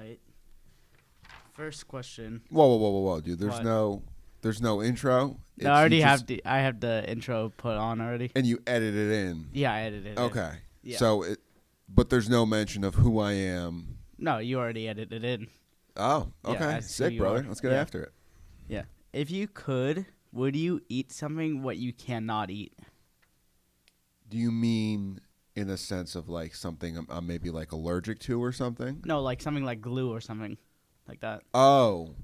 right. First question. Whoa, dude. What? There's no intro. No, I already have I have the intro put on already. And you edit it in. Yeah, I edited it. Okay. Yeah. But there's no mention of who I am. No, you already edited it in. Oh, Yeah, okay. Sick, brother. Let's get after it. Yeah. If you could, would you eat something what you cannot eat? Do you mean in a sense of like something I'm maybe like allergic to or something? No, like something like glue or something like that. Oh.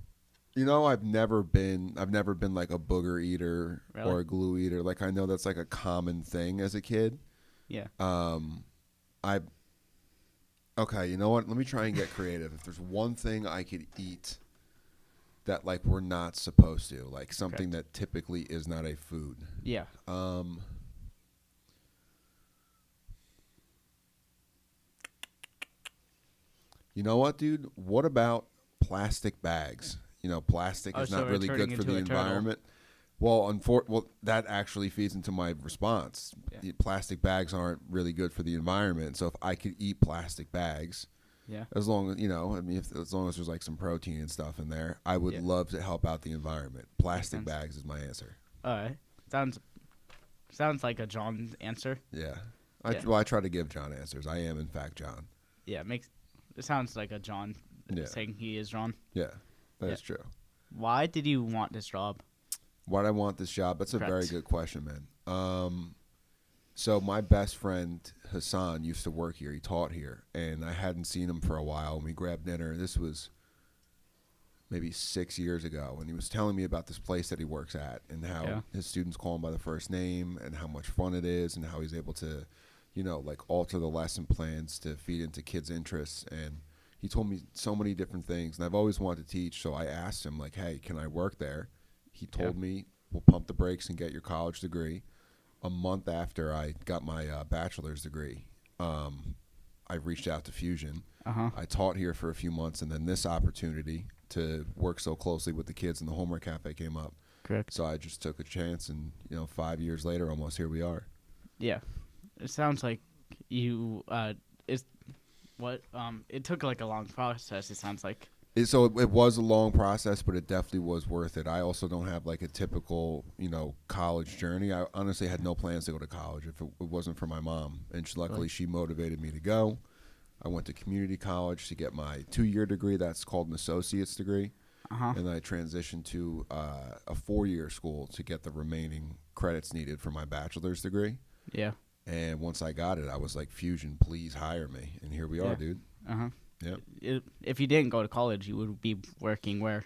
I've never been like a booger eater Really? or a glue eater. Like I know that's like a common thing as a kid. Yeah. Okay, you know what? Let me try and get creative. If there's one thing I could eat that like we're not supposed to, like something that typically is not a food. Yeah. You know what, dude? What about plastic bags? Plastic is not really good for the environment. Well, that actually feeds into my response. Yeah. Plastic bags aren't really good for the environment. So if I could eat plastic bags, as long as as long as there's like some protein and stuff in there, I would love to help out the environment. Plastic bags is my answer. All right. Sounds like a John answer. Yeah. I try to give John answers. I am in fact John. Yeah, it sounds like a John saying he is John. Yeah, that is true. Why did you want this job? Why do I want this job? That's a very good question, man. So my best friend Hassan used to work here. He taught here, and I hadn't seen him for a while. And we grabbed dinner. This was maybe 6 years ago, and he was telling me about this place that he works at and how his students call him by the first name and how much fun it is and how he's able to, like alter the lesson plans to feed into kids' interests. And he told me so many different things, and I've always wanted to teach. So I asked him, like, hey, can I work there? He told me, we'll pump the brakes and get your college degree. A month after I got my bachelor's degree, I reached out to Fusion. I taught here for a few months, and then this opportunity to work so closely with the kids in the homework cafe came up. Correct. So I just took a chance, and 5 years later, almost here we are. Yeah, it sounds like you. It took like a long process. It sounds like. So it was a long process, but it definitely was worth it. I also don't have like a typical, college journey. I honestly had no plans to go to college if it wasn't for my mom. And luckily she motivated me to go. I went to community college to get my 2-year degree. That's called an associate's degree. And I transitioned to a 4-year school to get the remaining credits needed for my bachelor's degree. Yeah. And once I got it, I was like, Fusion, please hire me. And here we are, dude. Yep. If you didn't go to college, you would be working where?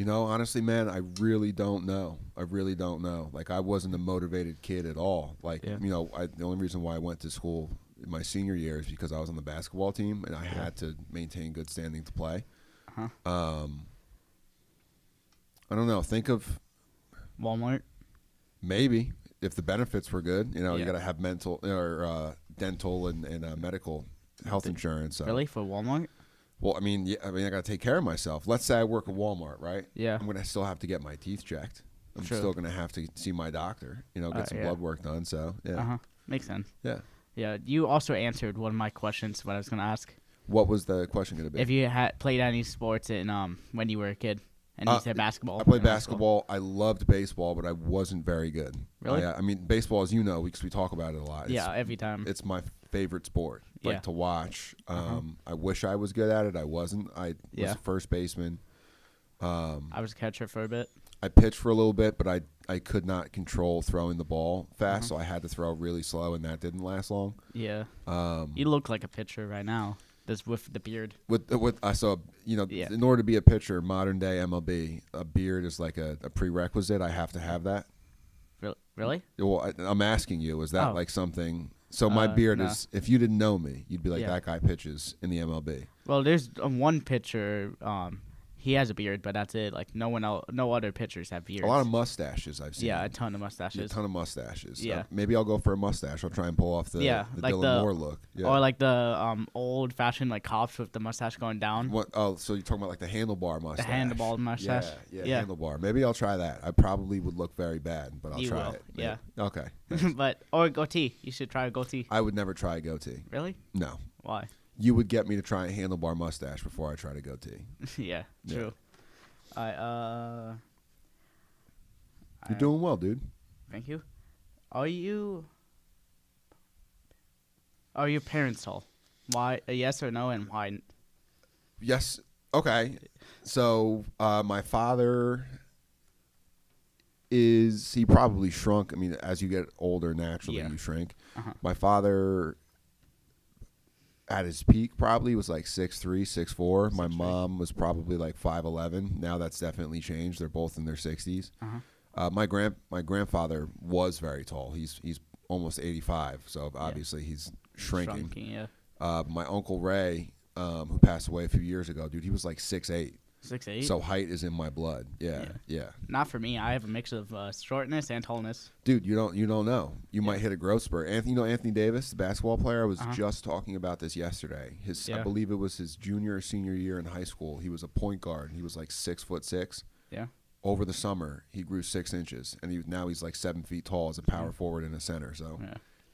Honestly, man, I really don't know. Like, I wasn't a motivated kid at all. Like, the only reason why I went to school in my senior year is because I was on the basketball team, and I had to maintain good standing to play. I don't know. Think of Walmart. Maybe if the benefits were good. You got to have mental or dental and medical health insurance. So. Really, for Walmart? Well, I got to take care of myself. Let's say I work at Walmart, right? Yeah. I'm going to still have to get my teeth checked. I'm still going to have to see my doctor, get some blood work done. So, yeah. Makes sense. Yeah. Yeah. You also answered one of my questions, what I was going to ask. What was the question going to be? If you had played any sports in when you were a kid. And you said basketball. I played basketball. I loved baseball, but I wasn't very good. Really? Baseball, as you know, because we talk about it a lot. Every time. It's my favorite sport, to watch. I wish I was good at it. I wasn't. I was a first baseman. I was a catcher for a bit. I pitched for a little bit, but I could not control throwing the ball fast, so I had to throw really slow, and that didn't last long. Yeah. You look like a pitcher right now. This with the beard. In order to be a pitcher, modern day MLB, a beard is like a prerequisite. I have to have that. Really? Well, I'm asking you, is that like something? So my beard is. If you didn't know me, you'd be like, that guy pitches in the MLB. Well, there's one pitcher. He has a beard, but that's it. Like no other pitchers have beards. A lot of mustaches I've seen. Yeah, a ton of mustaches. Yeah. Maybe I'll go for a mustache. I'll try and pull off the like Dylan Moore look. Yeah. Or like the old fashioned like cops with the mustache going down. What? Oh, so you're talking about like the handlebar mustache? The handlebar mustache. Yeah, handlebar. Maybe I'll try that. I probably would look very bad, but I'll try it. Yeah. Okay. Or goatee. You should try a goatee. I would never try a goatee. Really? No. Why? you would get me to try a handlebar mustache before I try to goatee. Yeah, true. You're doing well, dude. Thank you. Are your parents tall? Why? Yes or no, and why? Yes. Okay. So my father he probably shrunk. I mean, as you get older, naturally you shrink. Uh-huh. My father, at his peak, probably was like 6'3", 6'4". My mom was probably like 5'11". Now that's definitely changed. They're both in their 60s. Uh-huh. My grandfather was very tall. He's almost 85, so obviously he's shrinking. My Uncle Ray, who passed away a few years ago, dude, he was like 6'8". 6'8"? So height is in my blood. Yeah. Not for me. I have a mix of shortness and tallness. Dude, you don't know. You might hit a growth spurt. Anthony Davis, the basketball player, I was just talking about this yesterday. I believe it was his junior or senior year in high school. He was a point guard. He was like 6'6". Yeah. Over the summer, he grew 6 inches, and now he's like 7 feet tall as a power forward and a center. So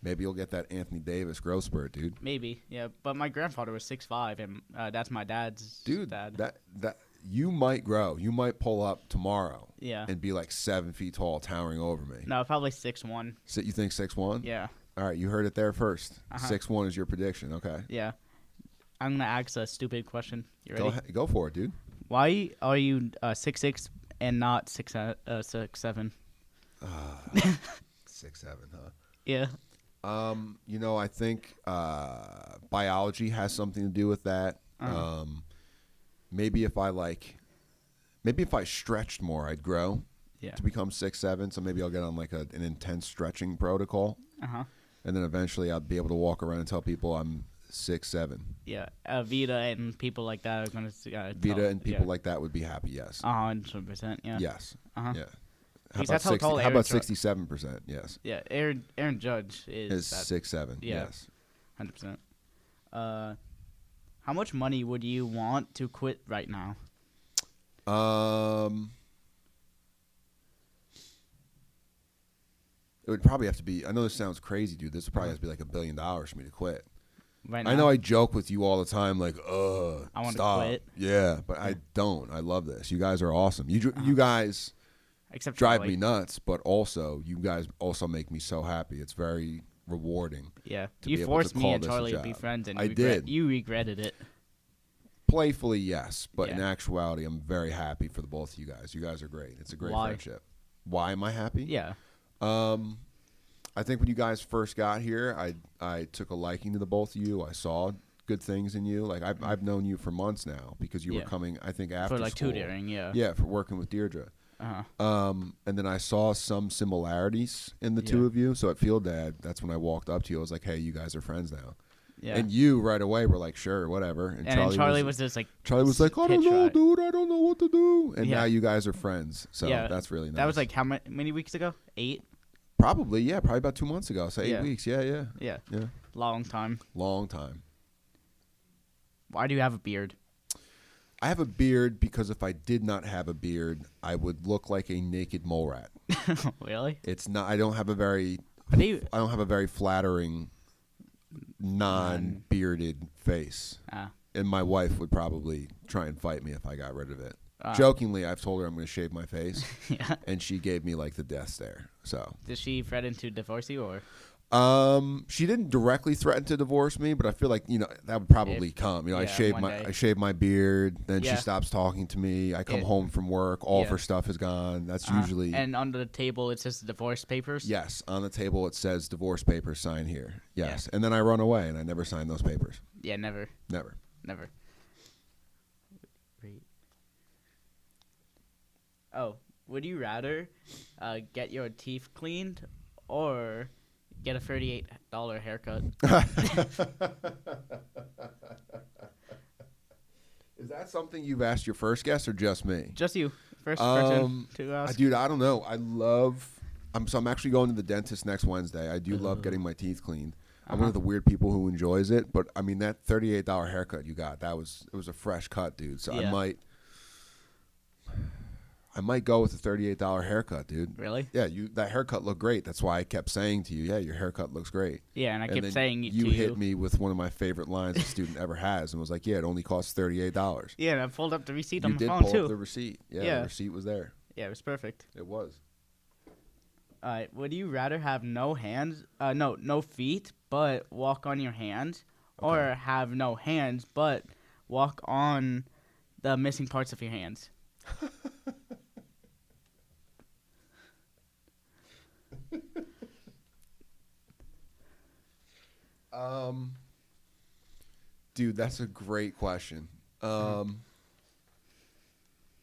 maybe you'll get that Anthony Davis growth spurt, dude. Maybe, yeah. But my grandfather was 6'5", and that's my dad's dad. That you might grow. You might pull up tomorrow. Yeah. And be like 7 feet tall, towering over me. No, probably 6'1". So you think 6'1"? Yeah. All right, you heard it there first. 6'1" is your prediction. Okay. Yeah. I'm gonna ask a stupid question. You ready? Go for it, dude. Why are you 6'6" and not 6'7"? 6'7", huh? Yeah. I think biology has something to do with that. Maybe if I stretched more, I'd grow to become 6'7". So maybe I'll get on like an intense stretching protocol. And then eventually I'll be able to walk around and tell people I'm 6'7". Yeah, Vita and people like that are gonna. Vita and people like that would be happy. Yes. 100%. Yeah. Yes. Yeah. How about 67%? Yes. Yeah, Aaron Judge is 6'7". Yeah, yes. 100%. How much money would you want to quit right now? It would probably have to be. I know this sounds crazy, dude. This would probably have to be like $1 billion for me to quit. Right now? I know I joke with you all the time, like, I want to quit. Yeah, but I don't. I love this. You guys are awesome. You guys drive me nuts, but also you guys also make me so happy. It's very rewarding. Yeah, you forced me and Charlie to be friends, and you regretted it. Playfully, yes, but in actuality, I'm very happy for the both of you guys. You guys are great. It's a great friendship. Why am I happy? Yeah. I think when you guys first got here, I took a liking to the both of you. I saw good things in you. Like I've known you for months now because you were coming. I think after for like school. tutoring. Yeah. Yeah, for working with Deirdre. And then I saw some similarities in the two of you. So at Field Dad, that's when I walked up to you. I was like, "Hey, you guys are friends now." Yeah. And you right away were like, "Sure, whatever." And Charlie was just like, "I don't know, dude. I don't know what to do." And now you guys are friends. So that's really nice. That was like how many weeks ago? 8. Probably, yeah. Probably about 2 months ago. So 8 weeks. Yeah. Long time. Why do you have a beard? I have a beard because if I did not have a beard, I would look like a naked mole rat. Really? It's not. I don't have a very flattering, non-bearded face. And my wife would probably try and fight me if I got rid of it. Jokingly, I've told her I'm going to shave my face, and she gave me like the death stare. So, did she threaten to divorce you, or? She didn't directly threaten to divorce me, but I feel like that would probably come. I shave my beard, then she stops talking to me. I come home from work, all of her stuff is gone. That's usually. And under the table it says divorce papers. Yes, on the table it says divorce papers. Sign here. Yes, and then I run away and I never sign those papers. Yeah, never. Oh, would you rather get your teeth cleaned or get a $38 haircut? Is that something you've asked your first guest or just me? Just you. First person to ask. Dude, I don't know. I'm actually going to the dentist next Wednesday. I do love getting my teeth cleaned. I'm one of the weird people who enjoys it, but I mean that $38 haircut you got, it was a fresh cut, dude. So I might go with a $38 haircut, dude. Really? Yeah, that haircut looked great. That's why I kept saying to you, yeah, your haircut looks great. Yeah, and I kept then saying you hit me with one of my favorite lines a student ever has and was like, yeah, it only costs $38. Yeah, and I pulled up the receipt on You my did phone pull too. up the receipt. Yeah, Yeah. the receipt was there. Yeah, it was perfect. It was. All right, would you rather have no feet, but walk on your hands, or have no hands, but walk on the missing parts of your hands? Dude, that's a great question.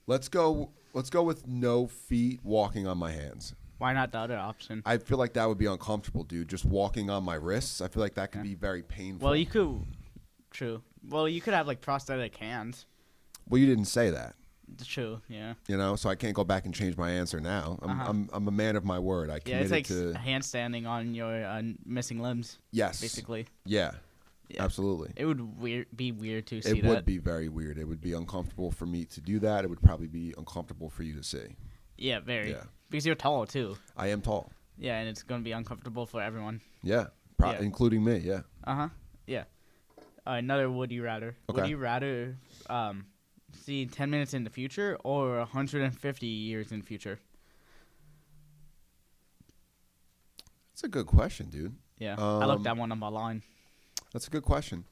Let's go with no feet, walking on my hands. Why not the other option? I feel like that would be uncomfortable, dude. Just walking on my wrists, I feel like that could be very painful. Well, you could. True. Well, you could have like prosthetic hands. Well, you didn't say that. True. Yeah. You know, so I can't go back and change my answer now. I'm a man of my word. I Yeah, committed it's like to handstanding on your missing limbs. yes, Basically. Yeah, absolutely. It would be weird to see It that. would be very weird. It would be uncomfortable for me to do that. It would probably be uncomfortable for you to see. Yeah, very. Yeah. Because you're tall too. I am tall. Yeah, and it's gonna be uncomfortable for everyone. Yeah, Yeah. including me. Yeah. Yeah. Another would you rather? Okay. Would you rather see 10 minutes in the future or 150 years in the future? That's a good question, dude. Yeah. I looked that one on my line. That's a good question.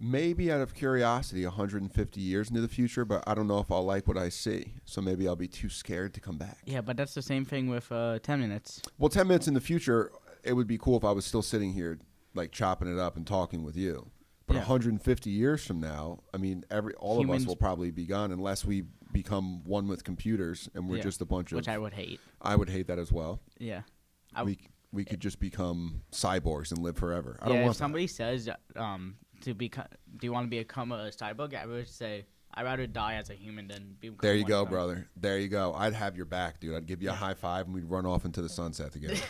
Maybe out of curiosity, 150 years into the future, but I don't know if I'll like what I see. So maybe I'll be too scared to come back. Yeah, but that's the same thing with 10 minutes. Well, 10 minutes in the future, it would be cool if I was still sitting here, like chopping it up and talking with you. But 150 years from now, I mean, all of us will probably be gone unless we become one with computers and we're just a bunch of. Which I would hate. I would hate that as well. Yeah. We could just become cyborgs and live forever. I don't want if somebody says do you want to become a cyborg, I would say I'd rather die as a human than become There you one go, of them. brother. There you go. I'd have your back, dude. I'd give you a high five and we'd run off into the sunset together.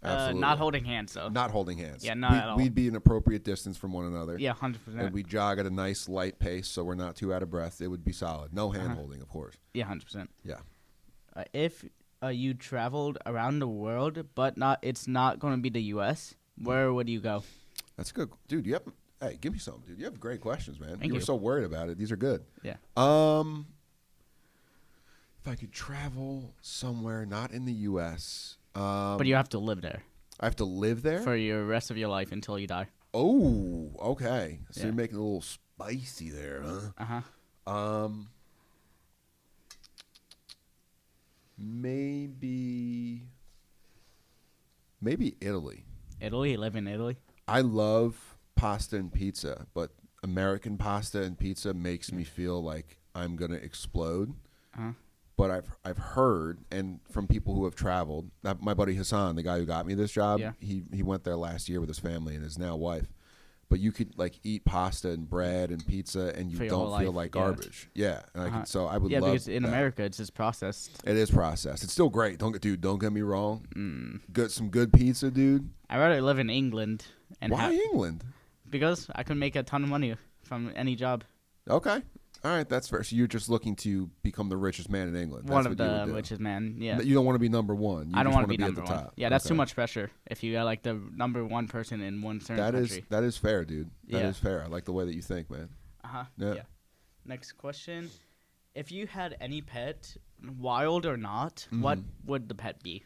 Absolutely. Not holding hands, though. Not holding hands. Yeah, not at all. We'd be an appropriate distance from one another. Yeah, 100%. And we jog at a nice light pace so we're not too out of breath. It would be solid. No hand holding, of course. Yeah, 100%. Yeah. If you traveled around the world, but it's not going to be the U.S., where would you go? That's good. Dude, hey, give me something, dude. You have great questions, man. Thank you you. were so worried about it. These are good. Yeah. If I could travel somewhere not in the U.S. But you have to live there. I have to live there? For your rest of your life until you die. Oh, okay. So Yeah. you're making it a little spicy there, huh? Uh-huh. Maybe Italy. Italy? Live in Italy? I love pasta and pizza, but American pasta and pizza makes me feel like I'm gonna explode. Uh-huh. But I've heard, and from people who have traveled, my buddy Hassan, the guy who got me this job, he went there last year with his family and his now wife. But you could like eat pasta and bread and pizza, and you don't feel like garbage. Yeah, and so I would love. Yeah, because in that. America it's just processed. It is processed. It's still great. Don't get me wrong. Some good pizza, dude. I'd rather live in England. Why England? Because I could make a ton of money from any job. Okay. All right, that's fair. So you're just looking to become the richest man in England. One of the richest man, yeah. You don't want to be number one. I don't want to be number at the one. top. Yeah, that's too much pressure. If you are like the number one person in one certain country. That is fair, dude. That is fair. I like the way that you think, man. Uh-huh. Yeah. Next question. If you had any pet, wild or not, what would the pet be?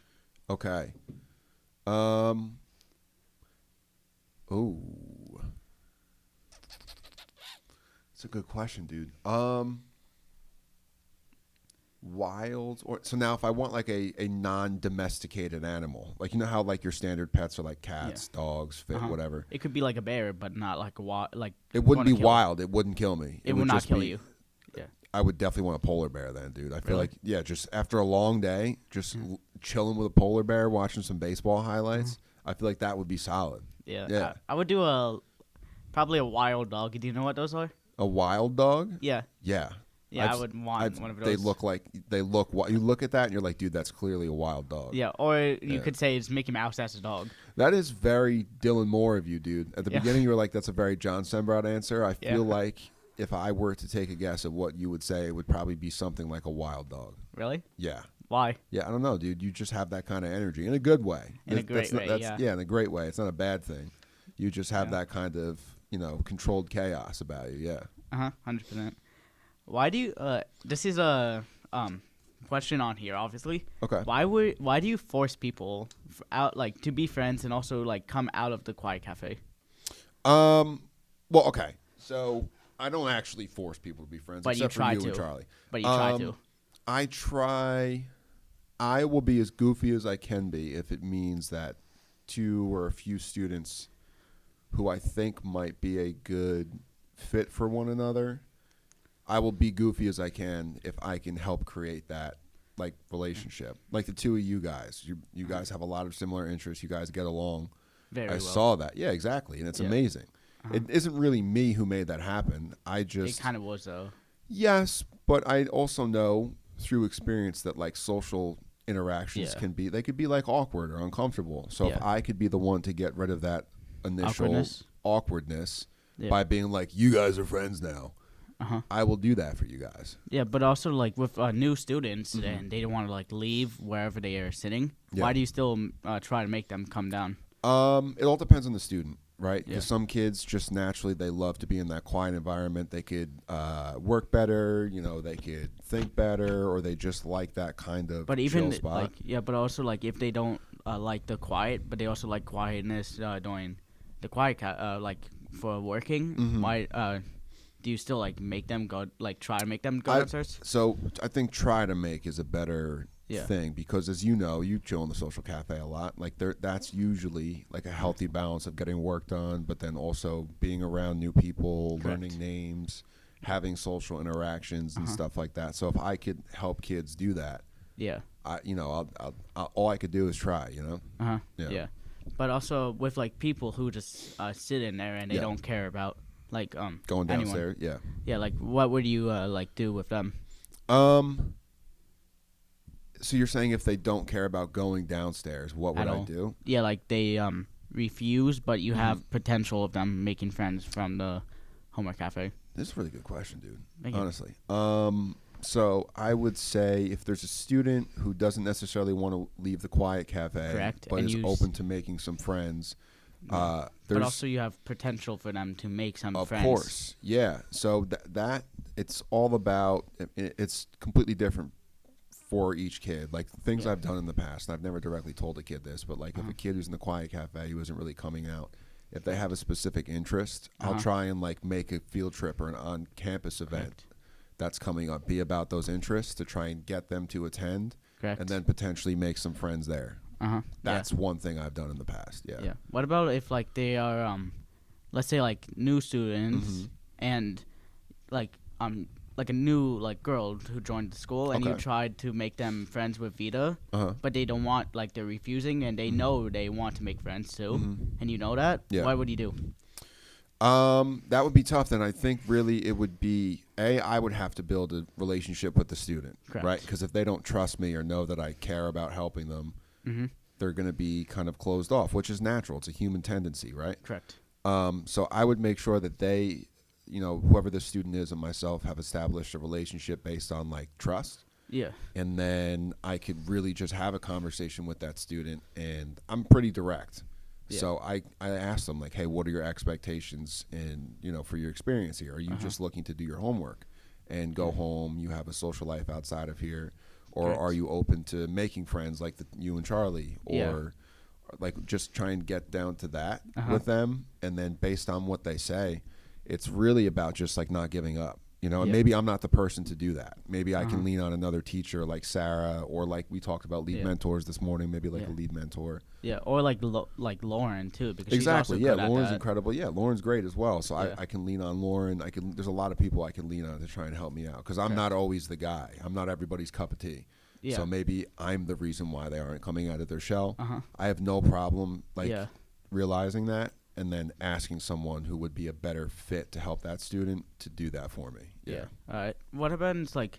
Okay. That's a good question, dude. Wild so now if I want like a non-domesticated animal, like you know how like your standard pets are like cats, dogs, whatever. It could be like a bear, but not like a like. It wouldn't be wild. It wouldn't kill me. It would not kill you. Yeah. I would definitely want a polar bear then, dude. I feel like just after a long day, just chilling with a polar bear, watching some baseball highlights. I feel like that would be solid. Yeah. I would do probably a wild dog. Do you know what those are? A wild dog? Yeah. Yeah. Yeah, I would want one of those. They look. You look at that and you're like, dude, that's clearly a wild dog. Yeah, or you could say it's Mickey Mouse as a dog. That is very Dylan Moore of you, dude. At the beginning, you were like, that's a very John Sembrot answer. I feel like if I were to take a guess at what you would say, it would probably be something like a wild dog. Really? Yeah. Why? Yeah, I don't know, dude. You just have that kind of energy in a good way. In a great way, yeah, in a great way. It's not a bad thing. You just have that kind of, controlled chaos about you. Yeah. 100%. Why do you? This is a question on here, obviously. Okay. Why do you force people out to be friends and also come out of the Quiet Cafe? Well, okay. So I don't actually force people to be friends, but except you try for you to. and Charlie. But you try to. I try. I will be as goofy as I can be if it means that 2 or a few students who I think might be a good fit for one another, I will be goofy as I can if I can help create that relationship. Like the 2 of you guys. You guys have a lot of similar interests. You guys get along. Very I well. saw that. Yeah, exactly. And it's amazing. It isn't really me who made that happen. It kind of was, though. Yes, but I also know through experience that social interactions they could be awkward or uncomfortable. So if I could be the one to get rid of that initial awkwardness by being like, you guys are friends now, I will do that for you guys. Yeah, but also with new students and they don't want to leave wherever they are sitting, why do you still try to make them come down? It all depends on the student, right? Because Yeah. some kids just naturally they love to be in that quiet environment. They could work better, they could think better, or they just like that kind of chill spot. But also if they don't like the quiet, but they also like quietness during the quiet for working. Why do you still make them go try to make them go downstairs? So I think try to make is a better thing, because as you know, you chill in the social cafe a lot. That's usually a healthy balance of getting work done, but then also being around new people, learning names, having social interactions and stuff like that. So if I could help kids do that, I'll all I could do is try. Yeah. But also with people who just sit in there and they don't care about going downstairs. Anyone. Yeah. What would you do with them? So you're saying if they don't care about going downstairs, what would I do? Yeah, they refuse, but you have potential of them making friends from the homework cafe. This is a really good question, dude. Thank you. Honestly. So I would say if there's a student who doesn't necessarily want to leave the quiet cafe, but is open to making some friends, but also you have potential for them to make some friends. Of course, yeah. So that it's all about. It's completely different for each kid. Things I've done in the past, and I've never directly told a kid this, but if a kid who's in the quiet cafe who isn't really coming out, if they have a specific interest, I'll try and make a field trip or an on-campus event that's coming up, be about those interests to try and get them to attend, and then potentially make some friends there. That's one thing I've done in the past. Yeah. What about if they are let's say new students and a new girl girl who joined the school, and you tried to make them friends with Vita, but they don't want, they're refusing, and they know they want to make friends too, and you know that. What would you do? That would be tough. Then I think really it would be I would have to build a relationship with the student, right? Because if they don't trust me or know that I care about helping them, they're going to be kind of closed off, which is natural. It's a human tendency, right? Correct. So I would make sure that they, whoever the student is and myself have established a relationship based on trust. Yeah. And then I could really just have a conversation with that student, and I'm pretty direct. Yeah. So I asked them hey, what are your expectations for your experience here? Are you just looking to do your homework and go home? You have a social life outside of here, or are you open to making friends like you and Charlie, or just try and get down to that with them? And then based on what they say, it's really about just not giving up. And maybe I'm not the person to do that. Maybe I can lean on another teacher like Sarah, or we talked about lead mentors this morning, maybe a lead mentor. Yeah, or Lauren too, because exactly. She's also good Lauren's at that. incredible. Yeah, Lauren's great as well. So I can lean on Lauren. There's a lot of people I can lean on to try and help me out, because I'm not always the guy. I'm not everybody's cup of tea. Yeah. So maybe I'm the reason why they aren't coming out of their shell. I have no problem realizing that, and then asking someone who would be a better fit to help that student to do that for me. Yeah. All right. What happens I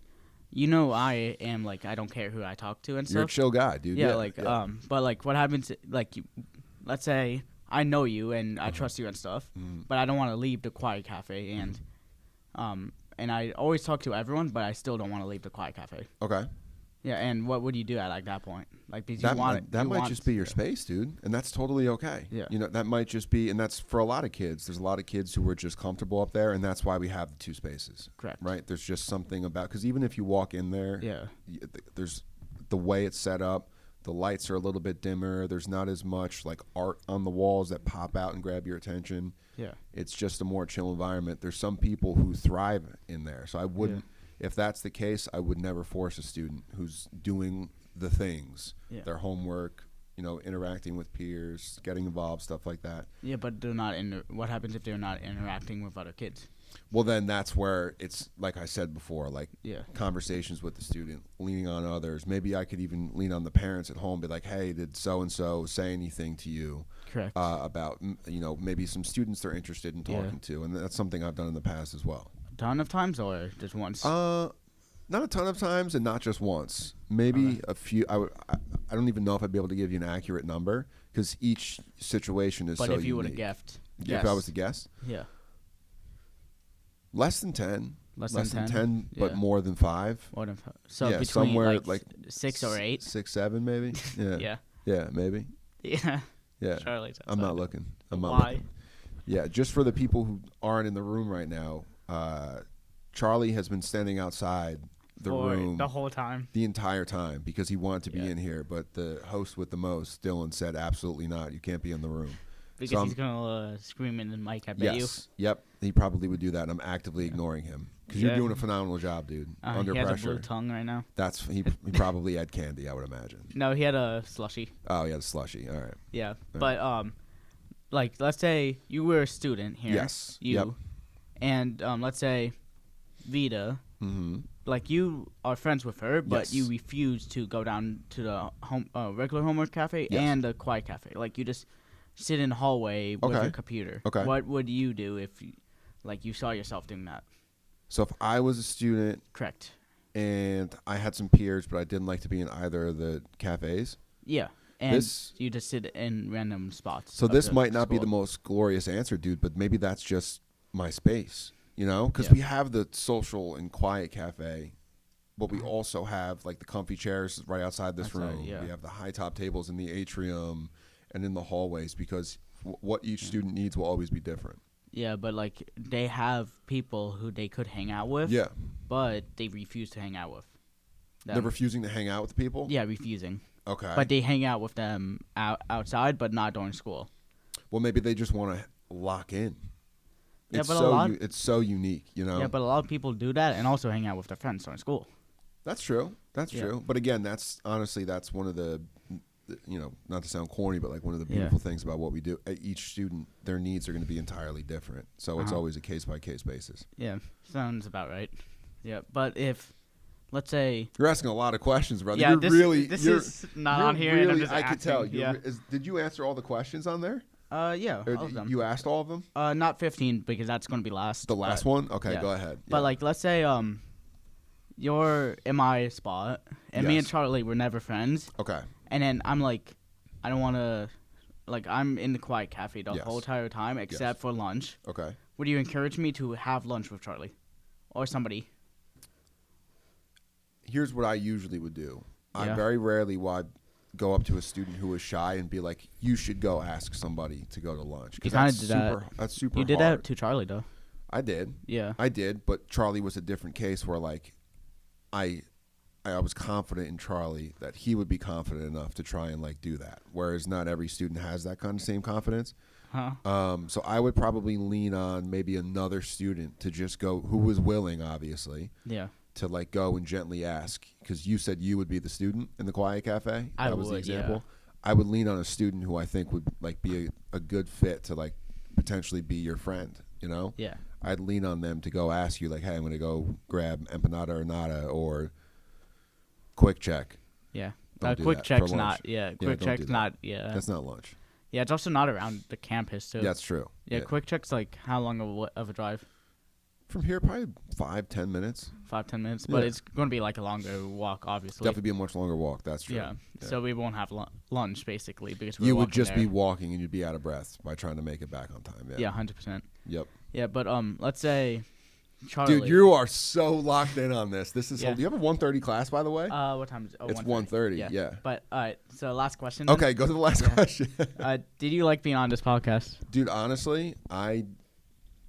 am I don't care who I talk to and stuff. You're a chill guy, dude. Yeah. But what happens let's say I know you and I trust you and stuff, but I don't want to leave the quiet cafe, and And I always talk to everyone, but I still don't want to leave the quiet cafe. Okay. Yeah, and what would you do at like that point? Like, because That you want it. that you might want, just be your space, dude, and that's totally okay. Yeah. You know, that might just be, and that's for a lot of kids. There's a lot of kids who are just comfortable up there, and that's why we have the 2 spaces. Correct. Right? There's just something about, because even if you walk in there, Yeah. there's the way it's set up. The lights are a little bit dimmer. There's not as much like art on the walls that pop out and grab your attention. Yeah. It's just a more chill environment. There's some people who thrive in there, so I wouldn't. If that's the case, I would never force a student who's doing the things, their homework, interacting with peers, getting involved, stuff like that. Yeah, but they're not what happens if they're not interacting with other kids? Well, then that's where it's, like I said before, like conversations with the student, leaning on others. Maybe I could even lean on the parents at home, be like, hey, did so-and-so say anything to you? Correct. About, maybe some students they're interested in talking to. And that's something I've done in the past as well. A ton of times or just once? Not a ton of times, and not just once. Maybe a few. I don't even know if I'd be able to give you an accurate number because each situation is so unique. But if you would have guessed. If I was to guess? Yeah. Less than 10. Less than 10, but more than 5. More than 5. So yeah, between somewhere like 6 or 8? 6, 7 maybe. Yeah. Yeah. Yeah, maybe. Yeah. Yeah. Charlie's I'm not looking. I'm not Why? looking. Yeah, just for the people who aren't in the room right now, Charlie has been standing outside the room the whole time, the entire time, because he wanted to be in here, but the host with the most, Dylan, said absolutely not. You can't be in the room. Because he's gonna scream in the mic. I bet you. Yep. He probably would do that. I'm actively ignoring him because you're doing a phenomenal job, dude. Under he has pressure. a blue tongue right now. He probably had candy, I would imagine. No, he had a slushie. Oh, he had a slushie. All right. Yeah, but like let's say you were a student here. Yes. You. And let's say Vita. Mm-hmm. Like you are friends with her, but you refuse to go down to the regular homework cafe and the quiet cafe. Like you just sit in the hallway with your computer. Okay. What would you do if you saw yourself doing that? So if I was a student, correct, and I had some peers, but I didn't like to be in either of the cafes. Yeah. And you just sit in random spots. So this might not be the most glorious answer, dude, but maybe that's just my space. Because we have the social and quiet cafe, but we also have like the comfy chairs right outside this room. Yeah. We have the high top tables in the atrium and in the hallways, because what each student needs will always be different. Yeah, but like they have people who they could hang out with. Yeah. But they refuse to hang out with them. They're refusing to hang out with people? Yeah, refusing. Okay. But they hang out with them outside, but not during school. Well, maybe they just want to lock in. Yeah, it's but it's so unique, Yeah, but a lot of people do that and also hang out with their friends during school. That's true. That's true. But again, that's one of the not to sound corny, but like one of the beautiful things about what we do. Each student, their needs are going to be entirely different. So it's always a case-by-case basis. Yeah, sounds about right. Yeah, but if, let's say... You're asking a lot of questions, brother. Yeah, you're this is not on here. Really, and I'm just I could tell. Yeah. Did you answer all the questions on there? Yeah, or all of them. You asked all of them? Not 15, because that's going to be last. The last one? Okay, go ahead. But like, let's say you're in my spot, and me and Charlie were never friends. Okay. And then I'm like, I don't want to, like, I'm in the quiet cafe the whole entire time except for lunch. Okay. Would you encourage me to have lunch with Charlie or somebody? Here's what I usually would do. I very rarely would go up to a student who is shy and be like, you should go ask somebody to go to lunch. You kind of did that. That's super You did hard. that to Charlie, though. I did. Yeah. I did, but Charlie was a different case where, like, I was confident in Charlie that he would be confident enough to try and, like, do that, whereas not every student has that kind of same confidence. So I would probably lean on maybe another student to just go, who was willing, obviously. Yeah. To like go and gently ask, because you said you would be the student in the quiet cafe. That was the example. I would lean on a student who I think would like be a good fit to like potentially be your friend. Yeah. I'd lean on them to go ask you like, hey, I'm going to go grab empanada or nada or Quick Check. Yeah. Quick Check's not. Yeah. Quick Check's not. Yeah. That's not lunch. Yeah, it's also not around the campus too. That's true. Yeah. Quick Check's like how long of a drive? From here, probably 5-10 minutes. 5-10 minutes, but it's going to be like a longer walk, obviously. Definitely be a much longer walk. That's true. Yeah. So we won't have lunch basically because you would just be walking and you'd be out of breath by trying to make it back on time. Yeah. 100%. Yep. Yeah, but let's say Charlie. Dude, you are so locked in on this. This is. Yeah. Do you have a 1:30 class, by the way? What time is it? Oh, It's 1:30. Yeah. But all right. So last question. Then. Okay, go to the last question. Did you like being on this podcast? Dude, honestly, I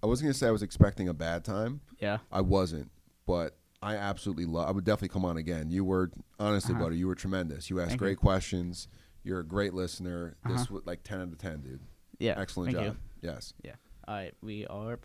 wasn't gonna say I was expecting a bad time. Yeah. I wasn't, but I absolutely love. I would definitely come on again. You were honestly, buddy, you were tremendous. You asked great questions. You're a great listener. This was like 10 out of 10, dude. Yeah. Excellent Thank job. you. Yes. Yeah. All right. We are.